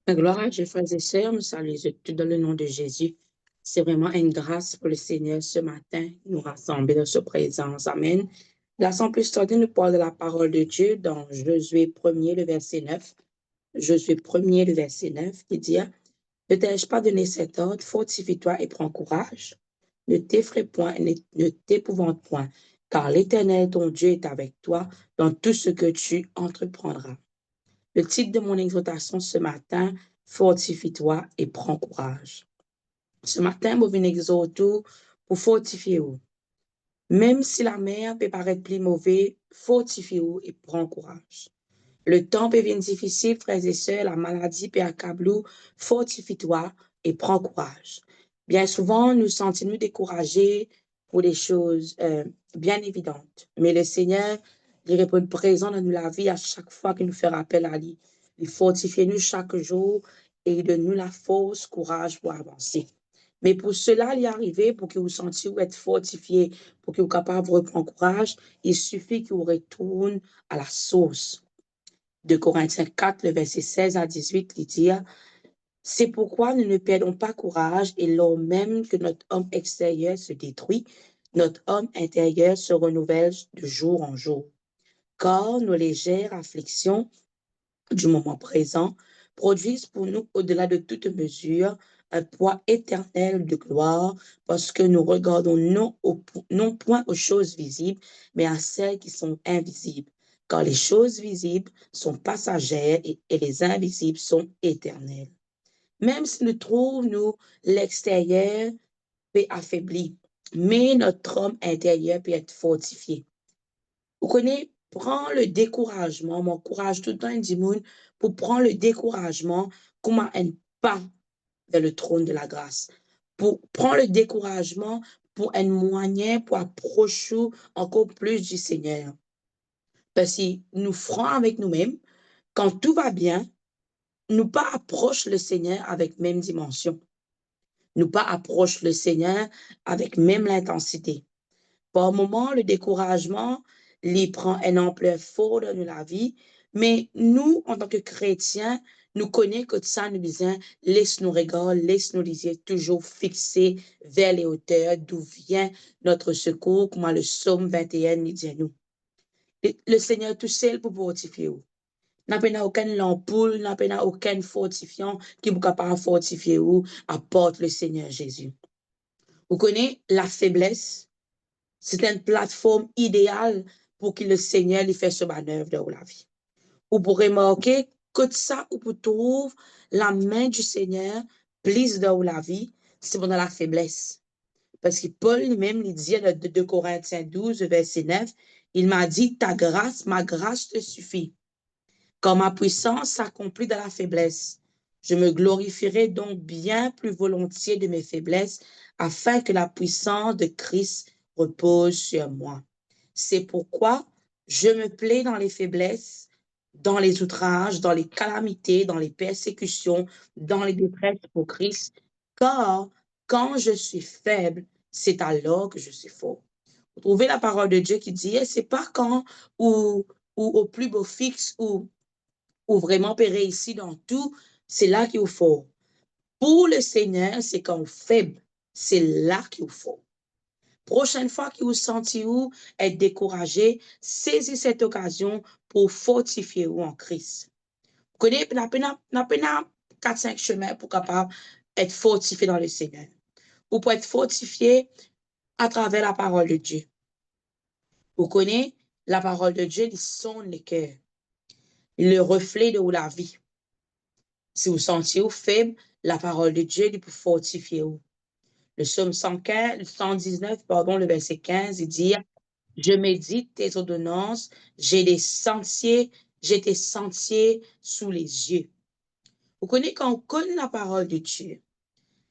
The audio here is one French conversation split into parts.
Gloire à Dieu, frères et sœurs, nous saluons tous dans le nom de Jésus. C'est vraiment une grâce pour le Seigneur ce matin, nous rassembler dans sa présence. Amen. L'Assemblée extraordinaire nous parle de la parole de Dieu dans Josué 1er, le verset 9. Josué 1er, le verset 9, qui dit: Ne t'ai-je pas donné cet ordre, fortifie-toi et prends courage. Ne t'effraie point, ne t'épouvante point, car l'Éternel, ton Dieu, est avec toi dans tout ce que tu entreprendras. Le titre de mon exhortation ce matin: Fortifie-toi et prends courage. Ce matin, je viens exhorter pour fortifier vous. Même si la mer peut paraître plus mauvaise, fortifiez-vous et prends courage. Le temps peut venir difficile, frères et sœurs, la maladie peut accabler, fortifie-toi et prends courage. Bien souvent, nous sentons-nous découragés pour des choses bien évidentes, mais le Seigneur, il répond présent dans nous la vie à chaque fois qu'il nous fait appel à lui. Il fortifie nous chaque jour et il donne nous la force, courage pour avancer. Mais pour cela, y arriver, pour que vous sentiez être fortifié, pour que vous soyez capable de reprendre courage, il suffit que vous retourne à la source. De Corinthiens 4, le verset 16 à 18, il dit: C'est pourquoi nous ne perdons pas courage et lors même que notre homme extérieur se détruit, notre homme intérieur se renouvelle de jour en jour. Car nos légères afflictions du moment présent produisent pour nous, au-delà de toute mesure, un poids éternel de gloire, parce que nous regardons non point aux choses visibles, mais à celles qui sont invisibles. Car les choses visibles sont passagères et les invisibles sont éternelles. Même si nous trouvons, nous, l'extérieur peut affaiblir, mais notre homme intérieur peut être fortifié. Vous connaissez, prends le découragement, m'encourage tout le temps, dit pour prendre le découragement comme un pas vers le trône de la grâce. Pour prendre le découragement pour un moyen pour approcher encore plus du Seigneur. Parce que nous ferons avec nous-mêmes, quand tout va bien, nous pas approche le Seigneur avec même dimension. Nous pas approche le Seigneur avec même l'intensité. Par moment, le découragement, il prend une ampleur forte dans la vie, mais nous, en tant que chrétiens, nous connaissons que ça nous vient, laisse nous regarder, laisse nous les yeux toujours fixés vers les hauteurs, d'où vient notre secours, comme le psaume 21 nous dit à nous. Le Seigneur tout seul pour fortifier vous. N'a pas aucune lampoule, n'a pas aucun fortifiant qui vous capable de fortifier vous, apporte le Seigneur Jésus. Vous connaissez la faiblesse? C'est une plateforme idéale pour que le Seigneur lui fasse ce manœuvre dans la vie. Vous pourrez remarquer que ça, vous pouvez trouver la main du Seigneur plus dans la vie, c'est pendant la faiblesse. Parce que Paul lui-même, il dit dans 2 Corinthiens 12, verset 9, il m'a dit, ta grâce, ma grâce te suffit. Quand ma puissance s'accomplit dans la faiblesse, je me glorifierai donc bien plus volontiers de mes faiblesses, afin que la puissance de Christ repose sur moi. C'est pourquoi je me plais dans les faiblesses, dans les outrages, dans les calamités, dans les persécutions, dans les détresses pour Christ, car quand je suis faible, c'est alors que je suis fort. Vous trouvez la parole de Dieu qui dit, c'est pas quand ou au plus beau fixe ou vraiment peut réussir dans tout, c'est là qu'il faut. Pour le Seigneur, c'est quand vous faible, c'est là qu'il faut. Prochaine fois que vous sentez vous être découragé, saisis cette occasion pour fortifier vous en Christ. Vous connaissez, n'a pas 4-5 chemins pour capable être fortifié dans le Seigneur. Ou pour être fortifié à travers la parole de Dieu. Vous connaissez, la parole de Dieu, il sonne les cœurs. Le reflet de la vie. Si vous sentez vous faible, la parole de Dieu peut fortifier vous. Le psaume 115, 119, pardon, le verset 15, il dit, je médite tes ordonnances, j'ai des sentiers sous les yeux. Vous connaissez quand on connaît la parole de Dieu,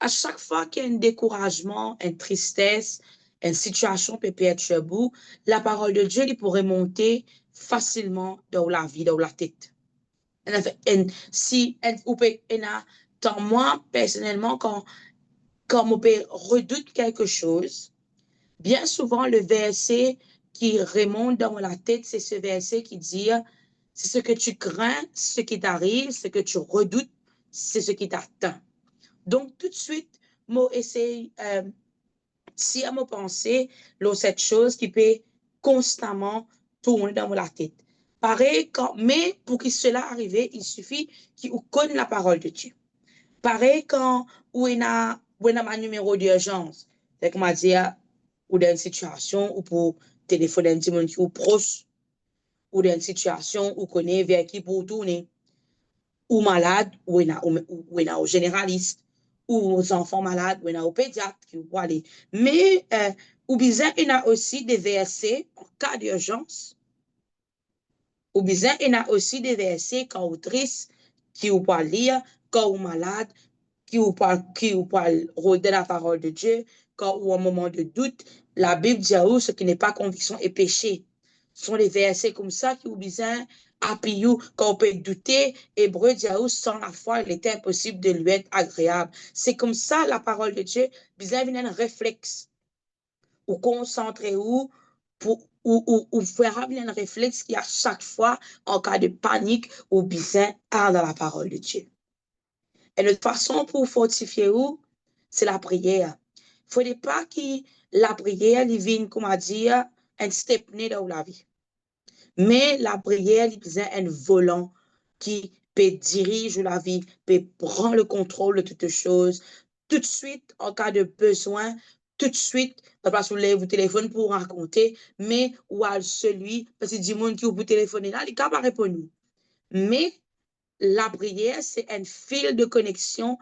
à chaque fois qu'il y a un découragement, une tristesse, une situation peut être chez vous, la parole de Dieu, il pourrait monter facilement dans la vie, dans la tête. Si, dans moi, personnellement, quand on peut redoute quelque chose, bien souvent, le verset qui remonte dans la tête, c'est ce verset qui dit, c'est ce que tu crains, ce qui t'arrive, ce que tu redoutes, c'est ce qui t'atteint. Donc, tout de suite, moi, essaye, si à me penser, cette chose qui peut constamment tourner dans la tête. Pareil, mais pour que cela arrive, il suffit qu'il connaisse la parole de Dieu. Pareil, quand on a un numéro d'urgence, c'est comme on dit, ou dans une situation où pour téléphoner à un petit monde qui est proche, ou dans une situation où on connaît vers qui pour tourner, ou malade, ou on a au généraliste, ou aux enfants malades, ou on a au pédiatre qui vont aller. Mais, ou bien, il y a aussi des versets en cas d'urgence, ou bien, il y a aussi des versets quand on est triste, qui vous parle lire, quand on est malade, qui vous parle de la parole de Dieu, quand ou un moment de doute, la Bible dit à vous ce qui n'est pas conviction et péché. Ce sont des versets comme ça qui vous disent appuyer quand on peut douter. Hébreu dit à vous sans la foi, il était impossible de lui être agréable. C'est comme ça la parole de Dieu, bizarre un réflexe. Ou concentrer ou faire un réflexe qui à chaque fois en cas de panique ou bizarre dans la parole de Dieu. Et notre façon pour fortifier où, c'est la prière. Il ne faut pas que la prière, il vienne, comment dire, un stepné dans la vie. Mais la prière, il besoin un volant qui peut diriger la vie, peut prendre le contrôle de toutes choses. Tout de suite, en cas de besoin, tout de suite, pas sur vous téléphone pour raconter, mais ou à celui, parce que du monde qui vous téléphoner là, il n'est pas répondre. Mais la prière, c'est un fil de connexion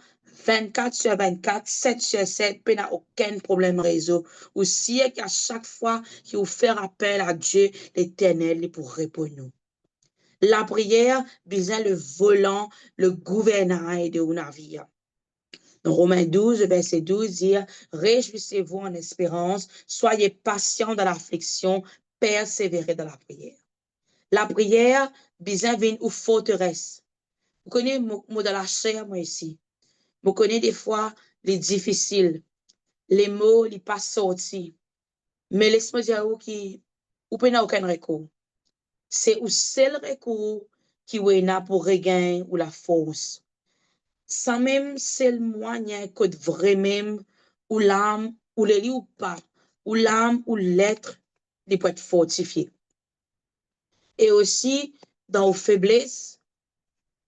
24 sur 24, 7 sur 7, il n'y a aucun problème réseau. Aussi, qu'à chaque fois qu'il vous fait appel à Dieu, l'Éternel, est pour répondre. La prière, besoin le volant, le gouvernail de une vie. Dans Romains 12, verset 12, dit réjouissez-vous en espérance, soyez patients dans l'affliction, persévérez dans la prière. La prière, besoin d'une forteresse. Vous connaissez, moi, dans la chair, moi, ici. Vous connaissez des fois les difficiles. Les mots, ils pas sortis. Mais laisse-moi dire qui, ou pas aucun recours. C'est le seul recours qui est là pour regagner ou la force. Sans même seul moyen que vraiment, ou l'âme, ou le lit ou pas, ou l'âme, ou l'être, il peut être fortifié. Et aussi, dans nos faiblesses,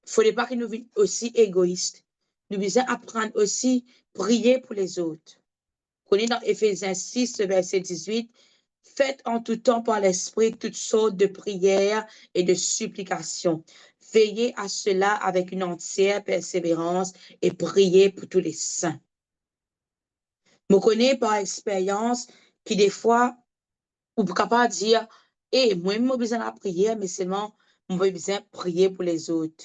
il ne faudrait pas que nous soyons aussi égoïstes. Nous devons apprendre aussi à prier pour les autres. On est dans Éphésiens 6, verset 18. Faites en tout temps par l'Esprit toutes sortes de prières et de supplications. Veillez à cela avec une entière persévérance et priez pour tous les saints. Je connais par expérience que des fois, on peut pas dire, moi, je besoin de prière, mais seulement, je besoin de prier pour les autres.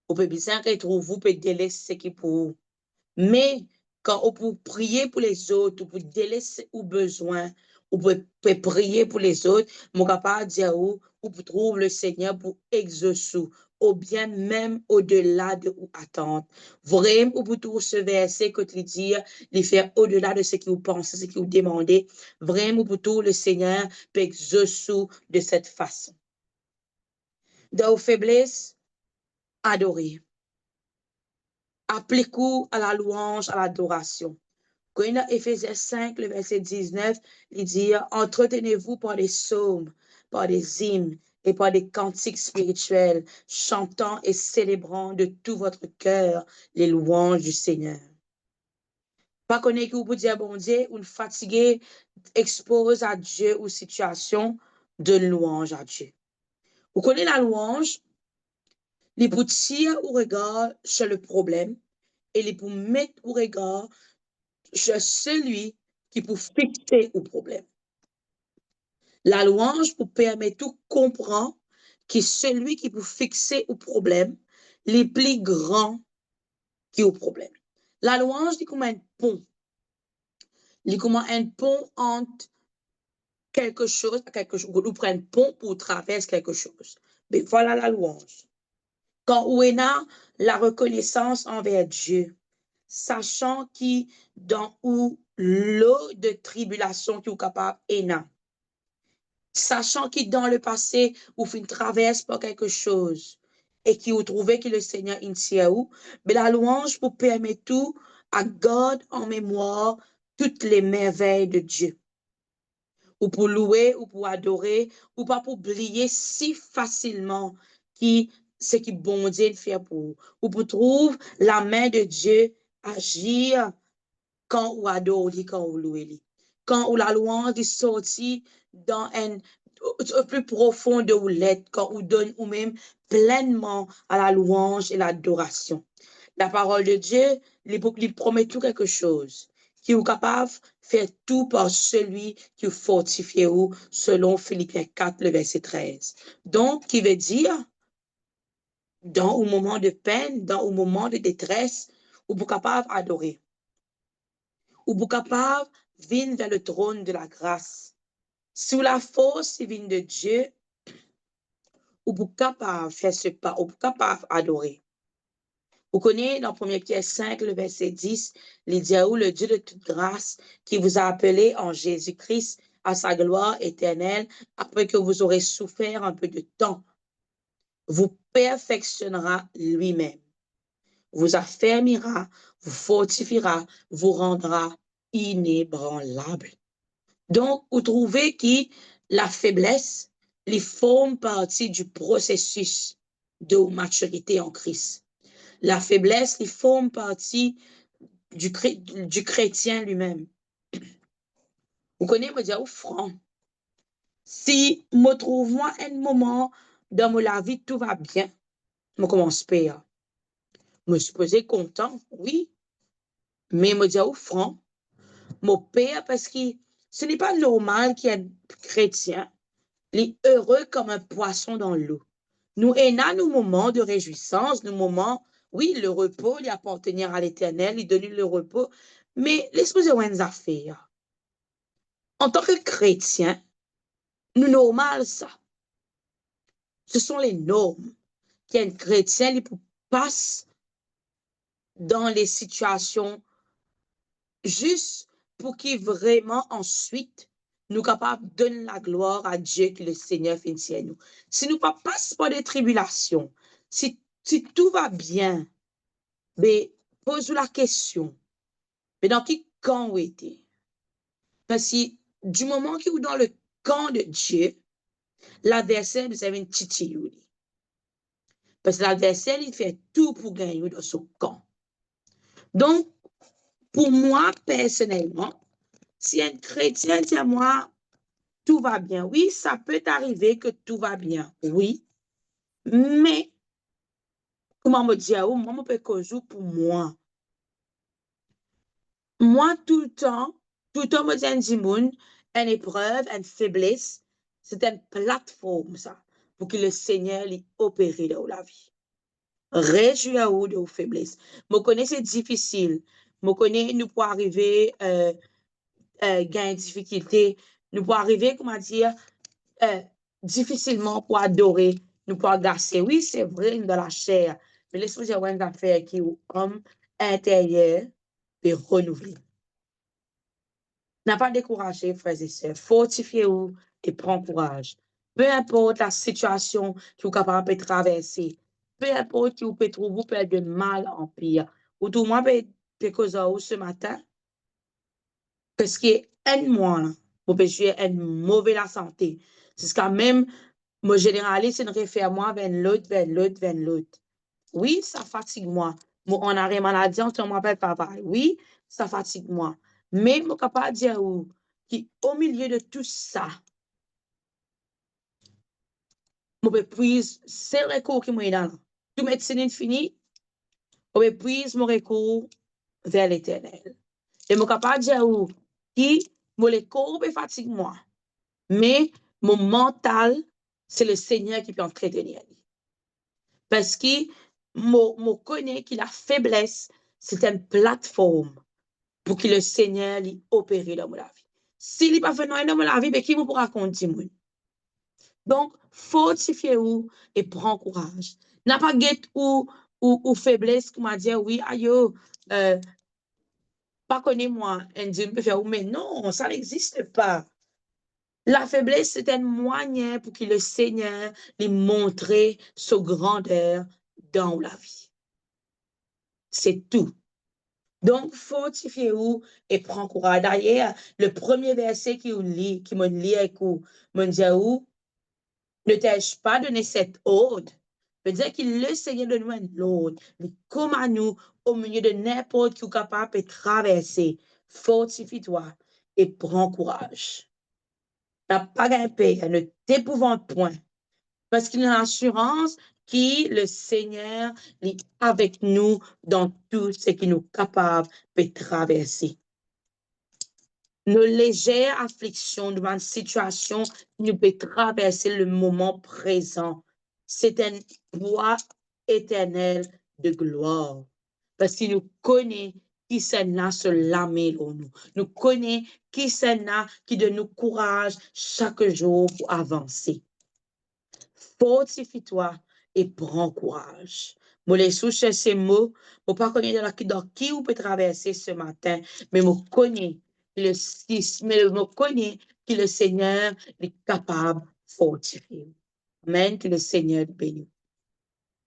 On peut bien retrouver, vous pouvez délaisser ce qui pour vous. Mais quand on peut prier pour les autres, on peut délaisser aux besoins, on peut prier pour les autres, mon capable dire où on peut trouver le Seigneur pour exaucer, ou bien même au-delà de ou attendre. Vraiment, on peut trouver ce verset que tu dis, les faire au-delà de ce que vous pensez, ce que vous demandez. Vraiment, on peut trouver le Seigneur pour exaucer de cette façon. Dans vos faiblesses, adorez. Appliquez-vous à la louange, à l'adoration. Quand il y a Éphésiens 5, le verset 19, il dit entretenez-vous par des psaumes, par des hymnes et par des cantiques spirituels, chantant et célébrant de tout votre cœur les louanges du Seigneur. Pas connaître que vous pouvez dire bon Dieu, ou fatigué, expose à Dieu ou situation de louange à Dieu. Vous connaissez la louange, les pour tirer au regard sur le problème et les pour mettre au regard sur celui qui peut fixer au problème. La louange pour permettre tout comprendre que celui qui peut fixer au problème, les plus grands qui au problème. La louange, c'est comme un pont. C'est comme un pont entre quelque chose à quelque chose. Nous prenons un pont pour traverser quelque chose. Mais voilà la louange. Quand on a la reconnaissance envers Dieu, sachant qu'il dans où l'eau de tribulation qui est capable est là, sachant que dans le passé, vous faites une traverse par quelque chose, et qui vous trouvez que le Seigneur initie ou, mais la louange pour permettre tout à garder en mémoire toutes les merveilles de Dieu. Ou pour louer, ou pour adorer, ou pas pour oublier si facilement qui, ce qui bon Dieu fait pour vous. Ou pour trouver la main de Dieu agir quand ou adore quand ou louer quand ou la louange est sortie dans un plus profond de ou l'être, quand ou donne ou même pleinement à la louange et l'adoration. La parole de Dieu lui promet tout quelque chose, qui est capable de faire tout par celui qui fortifie ou selon Philippiens 4, le verset 13. Donc, qui veut dire, dans un moment de peine, dans un moment de détresse, ou vous capable d'adorer ou vous capable de venir vers le trône de la grâce. Sous la force divine de Dieu, ou vous capable de faire ce pas, ou vous capable d'adorer. Vous connaissez dans 1 Pierre 5, le verset 10, il dit où le Dieu de toute grâce qui vous a appelé en Jésus-Christ à sa gloire éternelle, après que vous aurez souffert un peu de temps, vous perfectionnera lui-même, vous affermira, vous fortifiera, vous rendra inébranlable. Donc, vous trouvez que la faiblesse, les forme partie du processus de maturité en Christ. La faiblesse, les forme partie du chrétien lui-même. Vous connaissez, me dire, oh, franc, si me trouve moi un moment dans ma vie, tout va bien, je commence à payer. Je me suis content, oui, mais me dire, oh, franc, mon père, parce que ce n'est pas normal qu'un chrétien est heureux comme un poisson dans l'eau. Nous avons nos moments de réjouissance, nos moments, oui, le repos, il appartenir à l'Éternel, il donne le repos, mais laisse-moi dire une affaire. En tant que chrétien, nous normal ça. Ce sont les normes qu'un chrétien passe dans les situations juste pour qu'il vraiment ensuite nous capables de donner la gloire à Dieu que le Seigneur fait à nous. Si nous ne passons pas des tribulations, si tout va bien, mais pose-vous la question, mais dans quel camp vous êtes? Parce que du moment que vous êtes dans le camp de Dieu, l'adversaire vous avez une titille. Parce que l'adversaire, il fait tout pour gagner dans son camp. Donc, pour moi, personnellement, si un chrétien dit à moi, tout va bien, oui, ça peut arriver que tout va bien, oui, mais, comment me dire, moi, je peux causer pour moi. Moi, tout le temps, me dis, une épreuve, une faiblesse, c'est une plateforme, ça, pour que le Seigneur l'y opère dans la vie. Réjouis-vous de vos faiblesses. Je connais, c'est difficile. Je connais, nous pouvons arriver gagner difficulté. Nous pouvons arriver, comment dire, difficilement pour adorer, nous pouvons agacer. Oui, c'est vrai, dans la chair. Mais laissez-moi dire une affaire qui est homme intérieur et renouvelé. N'a pas découragé, frères et sœurs. Fortifiez-vous et prenez courage. Peu importe la situation que vous êtes capable de traverser, peu importe que vous pouvez trouver, vous pouvez de mal en pire. Ou tout le monde peut causer ce matin, parce qu'un mois, là, vous pouvez jouer une mauvaise santé. C'est quand même, moi, généralise une référence vers l'autre, vers l'autre, vers l'autre. Oui, ça fatigue moi. Moi, on a une maladie, on m'appelle papa. Oui, ça fatigue moi. Mais je suis capable de dire qu'au milieu de tout ça, je peux prise, c'est le recours qui m'a dans. Tout médecine est fini, je peux prise mon recours vers l'éternel. Et je suis capable de dire que mon corps fatigue moi. Mais mon mental, c'est le Seigneur qui peut entretenir. Parce que je connais que la faiblesse, c'est une plateforme pour que le Seigneur opère dans ma vie. S'il n'est pas fait dans ma vie, qui vous pourra continuer? Donc, fortifiez-vous et prends courage. N'a pas guette ou faiblesse qui m'a dit, oui, aïe, pas connais moi, un Dieu peut faire, mais non, ça n'existe pas. La faiblesse, c'est un moyen pour que le Seigneur lui montre sa grandeur dans la vie. C'est tout. Donc, fortifiez-vous et prends courage. D'ailleurs, le premier verset qui me lit avec vous, me dit, ne t'ai-je pas donné cet ordre? Veut dire que le Seigneur donne nous l'ordre. Comme à nous, au milieu de n'importe qui est capable de traverser, fortifie-toi et prends courage. N'as pas gagné, ne t'épouvante point. Parce qu'il y a une assurance qui, le Seigneur, est avec nous dans tout ce qui nous est capable de traverser. Nos légères afflictions devant une situation qui nous peut traverser le moment présent. C'est un poids éternel de gloire. Parce qu'il nous connaît qui s'en a se lamer en nous. Nous connaît qui s'en a qui donne nous courage chaque jour pour avancer. Fortifie-toi et prends courage. Moi, les souches, ces mots, je ne pas connaître dans qui vous peut traverser ce matin, mais je connais que le Seigneur est capable de fortifier. Amen, que le Seigneur bénisse.